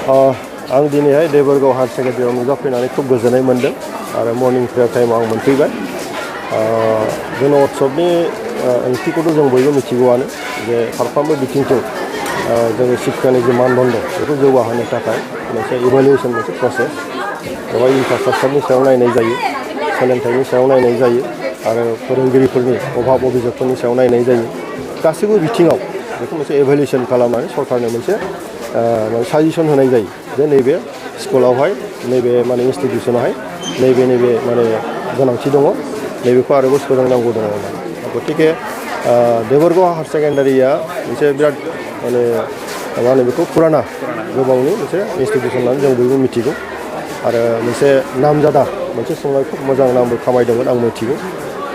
आं दिनैहाय देवरगाव हायार सेकेन्डारियाव नुजाफैनानै खुब गोजोननाय मोन्दों आरो मर्निं प्रेयार टाइमाव आं मोनफैबाय। गुनो उत्सवनि ओंथिखौथ' जों बयबो मिथिगौआनो जे फारफ्रोमबो बिथिंजों जोंनि शिक्षानि जे मानदण्ड बेखौ जौगाहोनो थाखाय मोनसे इभालुएसन मोनसे प्रसेस बेवहाय इनफ्रास्ट्राक्चारनि सायाव नायनाय जायो, सोलोंथाइनि सायाव नायनाय जायो आरो फोरोंगिरिफोरनि अभाब अभिजोगफोरनि सायाव नायनाय जायो। गासैबो बिथिङाव बेखौ मोनसे इभालुएसन खालामनानै सरकारनो मोनसे साजेसन होनाय जायो जे नैबे स्कुलावहाय नैबे माने इन्स्टिटिउसनावहाय नैबे माने गोनांथि दङ, नैबेखौ आरोबाव सोलोंनांगौ दङ होननानै। गतिके देवरगाव हायार सेकेन्डारिया मोनसे बिराद माने मा होनो बेखौ फुराना गोबावनि मोनसे इन्स्टिटिउसन होननानै जों बयबो मिथिगौ आरो मोनसे नामजादा मोनसे समाव खुब मोजां नामबो खामायदोंमोन आं मिथिगौ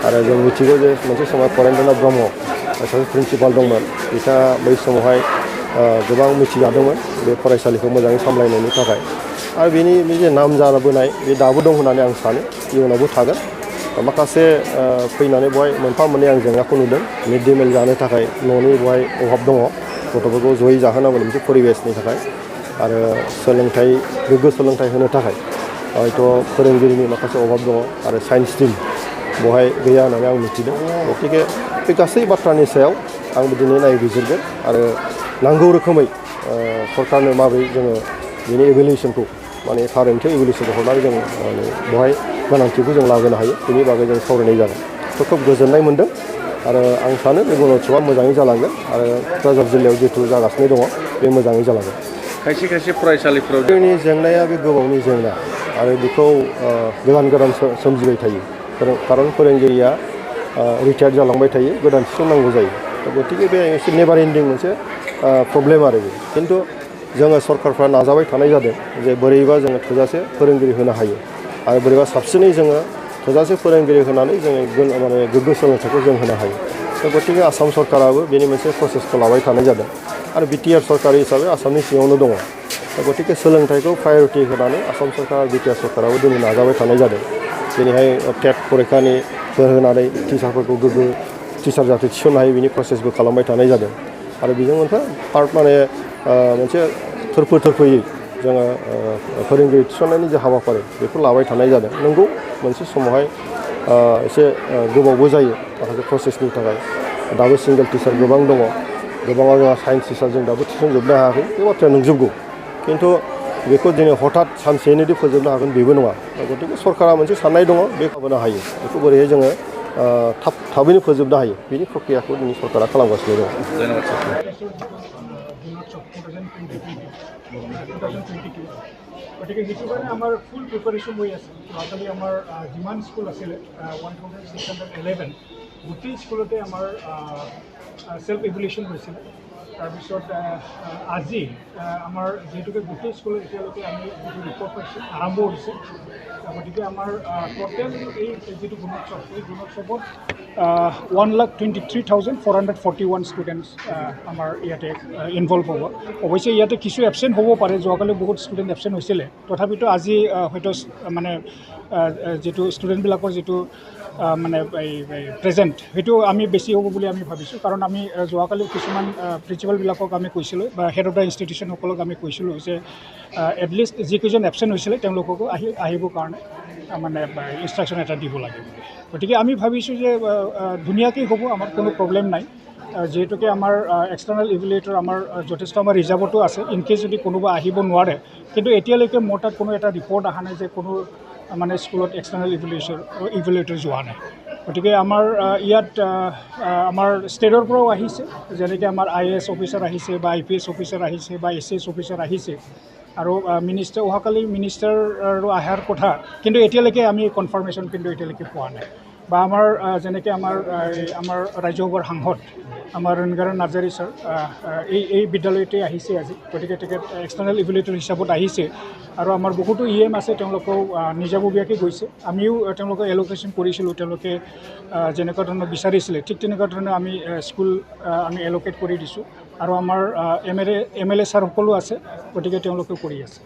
आरो जों मिथिगौ जे मोनसे समाव परेन्द्रनाथ ब्रह्म सासे प्रिन्सिपाल दंमोन, बिथाङा बै समावहाय गोबां मिथिजादोंमोन बे फरायसालिखौ मोजाङै सामलायनायनि थाखाय आरो बेनि जे नाम जाबोनाय बे दाबो दं होननानै आं सानो, इयुनावबो थागोन। माखासे फैनानै बेवहाय मोनफा मोननै आं जेंनाखौ नुदों। मिड डे मिल जानो थाखाय न'नि बेवहाय अभाब दङ, गथ'फोरखौ जयै जाहोनांगौ मोनसे परिबेसनि थाखाय आरो सोलोंथाइ गोग्गो सोलोंथाइ होनो थाखाय हयथ' फोरोंगिरिनि माखासे अभाब दङ आरो साइन्स टिम बेवहाय गैया होननानै आं मिथिदों। गतिके बे गासै बाथ्रानि सायाव आंबो दिनै नायबिजिरगोन आरो नांगौ रोखोमै सरकारनो माबोरै जोङो बेनि इभेलुएसनखौ माने थारैनो इभेलुएसनखौ हरनानै जों बेवहाय गोनांथिखौ जों लाबोनो हायो, बेनि बागै जों सावरायनाय जागोन। खोब गोजोननाय मोन्दों आरो आं सानो बे गुनो उत्सवआ मोजाङै जालांगोन आरो क'क्राझार जिल्लायाव जिहेतु जागासिनो दङ बे मोजाङै जालांगोन। खायसे फरायसालिफोराव जोंनि जेंनाया बे गोबावनि जेंना आरो बेखौ गोदान सोमजिबाय थायो, खारन फोरोंगिरिया रिटायार्ड जालांबाय थायो, गोदान थिसननांगौ जायो। गतिके बे एसे नेभार एन्डिं मोनसे प्रब्लेम आरो बे। खिन्थु जोङो सरकारफ्रा नाजाबाय थानाय जादों जे बोरैबा जोङो थोजासे फोरोंगिरि होनो हायो आरो बोरैबा साबसिनै जोङो थोजासे फोरोंगिरि होनानै जोङो माने गोग्गो सोलोंथाइखौ जों होनो हायो। गतिके आसाम सरकाराबो बेनि मोनसे प्रसेसखौ लाबाय थानाय जादों आरो बिटिआर सरकार हिसाबै आसामनि सिङावनो दङ। गतिके सोलोंथाइखौ प्रायरिटि होनानै आसाम सरकार बिटिआर सरकाराबो दिनै नाजाबाय थानाय जादों। दिनैहाय टेट फरिखानि होनानै टिचारफोरखौ गोग्गो टिचार जाहाथे थिसननो हायो बिनि प्रसेसबो खालामबाय थानाय जादों आरो बेजों मोनफा पार्ट माने मोनसे थोरफोयै जोङो फोरोंगिरि थिसननायनि जे हाबाफारि बेखौ लाबाय थानाय जादों। नंगौ मोनसे समावहाय एसे गोबावबो जायो माखासे प्रसेसनि थाखाय, दाबो सिंगेल टिचार गोबां दङ, गोबाङा जोंहा साइन्स टिचार जों दाबो थिसनजोबनो हायाखै, बे बाथ्राया नंजोबगौ। खिन्थु बेखौ दिनै हठात सानसेयैनो फोजोबनो हागोन बेबो नङा। गतिके सरकारा मोनसे साननाय दङ, बे खालामनो हायो, बेखौ बोरैहाय जोङो थाबैनो फोजोबनो हायो बेनि प्रक्रियाखौ दिनै सरकारा खालामगासिनो दङ। গতিকে সেইটো কাৰণে আমাৰ ফুল প্ৰিপাৰেশ্যন হৈ আছে। যোৱাকালি আমাৰ যিমান স্কুল আছিলে 1611 গোটেই স্কুলতে আমাৰ চেল্ফ ইভেলুৱেশ্যন হৈছিলে। তাৰপিছত আজি আমাৰ যিহেতুকে গোটেই স্কুলত এতিয়ালৈকে আমি যিটো ৰিপৰ্ট পাইছোঁ আৰম্ভ হৈছে। গতিকে আমাৰ টোটেল এই যিটো গুণোৎসৱ এই গুণোৎসৱত 1,23,441 ষ্টুডেণ্টছ আমাৰ ইয়াতে ইনভলভ হ'ব। অৱশ্যে ইয়াতে কিছু এবচেণ্ট হ'ব পাৰে, যোৱাকালি বহুত ষ্টুডেণ্ট এবচেণ্ট হৈছিলে, তথাপিতো আজি হয়তো মানে যিটো ষ্টুডেণ্টবিলাকৰ যিটো মানে প্ৰেজেণ্ট সেইটো আমি বেছি হ'ব বুলি আমি ভাবিছোঁ। কাৰণ আমি যোৱাকালি কিছুমান প্ৰিন্সিপালবিলাকক আমি কৈছিলোঁ বা হেড অফ দ্য ইনষ্টিটিউশ্যনসকলক আমি কৈছিলোঁ যে এটলিষ্ট যিকেইজন এবচেণ্ট হৈছিলে তেওঁলোককো আহিবৰ কাৰণে মানে ইনষ্ট্ৰাকশ্যন এটা দিব লাগে বুলি। গতিকে আমি ভাবিছোঁ যে ধুনীয়াকৈ হ'ব, আমাৰ কোনো প্ৰব্লেম নাই। যিহেতুকে আমাৰ এক্সটাৰ্নেল ইভেলুৱেটৰ আমাৰ যথেষ্ট আমাৰ ৰিজাৰ্ভতো আছে, ইনকেছ যদি কোনোবা আহিব নোৱাৰে। কিন্তু এতিয়ালৈকে মোৰ তাত কোনো এটা ৰিপৰ্ট অহা নাই যে কোনো মানে স্কুলত এক্সটাৰ্নেল ইভেলুৱেটৰ যোৱা নাই। গতিকে আমাৰ ইয়াত আমাৰ ষ্টেটৰ পৰাও আহিছে, যেনেকৈ আমাৰ IAS অফিচাৰ আহিছে বা IPS অফিচাৰ আহিছে বা SS অফিচাৰ আহিছে আৰু অহাকালি মিনিষ্টাৰো অহাৰ কথা, কিন্তু এতিয়ালৈকে আমি কনফাৰ্মেশ্যন কিন্তু এতিয়ালৈকে পোৱা নাই। বা আমাৰ যেনেকৈ আমাৰ ৰাজ্যসভাৰ সাংসদ আমাৰ নাৰ্জাৰী ছাৰ এই বিদ্যালয়তে আহিছে আজি। গতিকে তেখেত এক্সটাৰ্নেল ইভেলুৱেটৰ হিচাপত আহিছে আৰু আমাৰ বহুতো EM আছে, তেওঁলোকেও নিজাববীয়াকৈ গৈছে। আমিও তেওঁলোকক এল'কেশ্যন কৰিছিলোঁ, তেওঁলোকে যেনেকুৱা ধৰণৰ বিচাৰিছিলে ঠিক তেনেকুৱা ধৰণে আমি স্কুল আমি এল'কেট কৰি দিছোঁ আৰু আমাৰ MLA ছাৰসকলো আছে, গতিকে তেওঁলোকেও কৰি আছে।